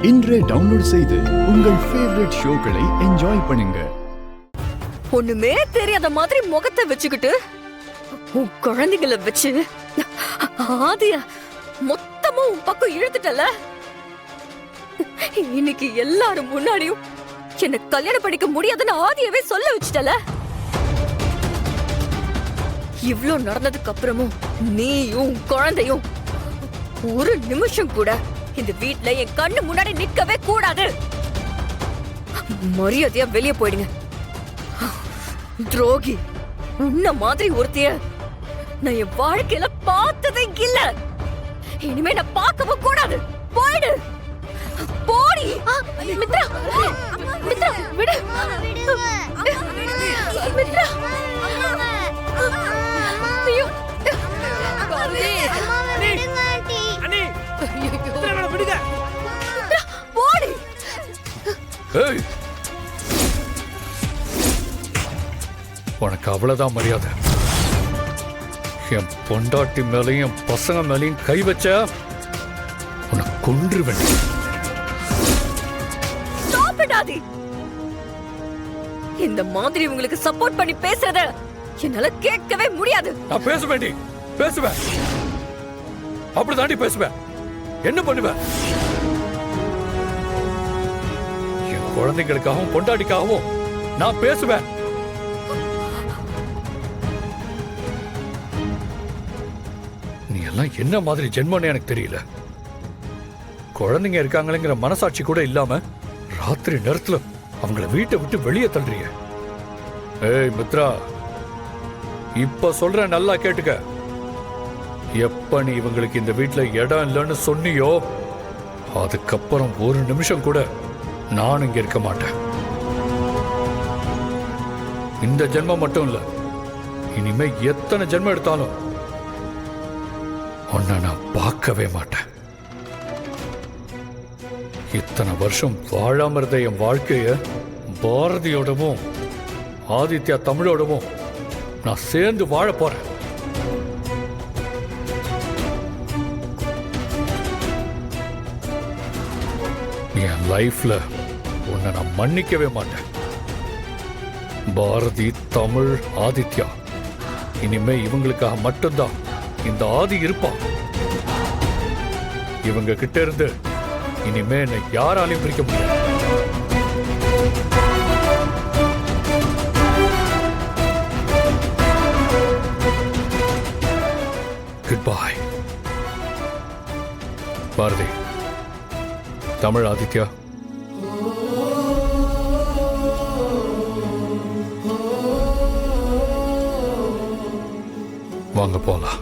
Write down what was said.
இன்றே டவுன்லோட் செய்து உங்கள் ஃபேவரட் ஷோக்களை என்ஜாய் பண்ணுங்க. ஒண்ணுமே தெரியாத மாதிரி முகத்தை வச்சுக்கிட்டு உன் குழந்தைகளை வச்சு ஆதிய மொத்தமும் உன் பக்கம் இழுத்துட்டல. இன்னைக்கு எல்லாரும் முன்னாடியும் என்ன கல்யாணம் படிக்க முடியாதுன்னு ஆதியவே சொல்ல வச்சுட்டல. இவ்ளோ நடந்ததுக்கு அப்புறமும் நீயும் குழந்தையும் ஒரு நிமிஷம் கூட இந்த வீட்ல என் கண்ணு முன்னாடி நிக்கவே கூடாது. மரியாதையா வெளியே போயிடுங்க. துரோகி, உன்ன மாதிரி ஒருத்தைய நான் என் வாழ்க்கையில பார்த்ததே இல்ல. இனிமே நான் பார்க்கவும் கூடாது. போயிடு, போடி. மித்ரா, மித்ரா, விடு. மித்ரா, ஐயோ, போடி. உனக்கு அவ்வளவுதான் மரியாதை. என் பொண்டாட்டி மேலையும் பசங்க மேலையும் கை வச்ச உனக்கு கொன்றுவேன். இந்த மாதிரி உங்களுக்கு சப்போர்ட் பண்ணி பேசுறத என்னால கேட்கவே முடியாது. நான் பேசுவேன், பேசுவேன், அப்படி தாண்டி பேசுவேன். என்ன பண்ணுவேன்? என் குழந்தைங்களுக்காகவும் பொண்டாட்டிக்காகவும் நான் பேசுவேன். நீ எல்லாம் என்ன மாதிரி ஜென்மன்னு எனக்கு தெரியல. குழந்தைங்க இருக்காங்களேங்கிற மனசாட்சி கூட இல்லாம ராத்திரி நேரத்துல அவங்கள வீட்டை விட்டு வெளியே தள்ளுறீங்க. ஏய் மித்ரா, இப்ப சொல்ற, நல்லா கேட்டுக்க. எப்ப நீ இவங்களுக்கு இந்த வீட்டுல இடம் இல்லைன்னு சொன்னியோ அதுக்கப்புறம் ஒரு நிமிஷம் கூட நான் இங்க இருக்க மாட்டேன். இந்த ஜென்மம் மட்டும் இல்ல, இனிமே எத்தனை ஜென்மம் எடுத்தாலும் உன்னை நான் பார்க்கவே மாட்டேன். இத்தனை வருஷம் வாழாம இருந்த என் வாழ்க்கைய பாரதியோடவும் ஆதித்யா தமிழோடவும் நான் சேர்ந்து வாழ போறேன். என் லைஃப்ல உன்னை நான் மன்னிக்கவே மாட்டேன். பாரதி, தமிழ், ஆதித்யா, இனிமே இவங்களுக்காக மட்டும்தான் இந்த ஆதி இருப்பான். இவங்க கிட்ட இருந்து இனிமே என்னை யாராலையும் பிரிக்க முடியாது. Good bye. பாரதி, தமிழ், ஆதித்யா, வாங்க போலாம்.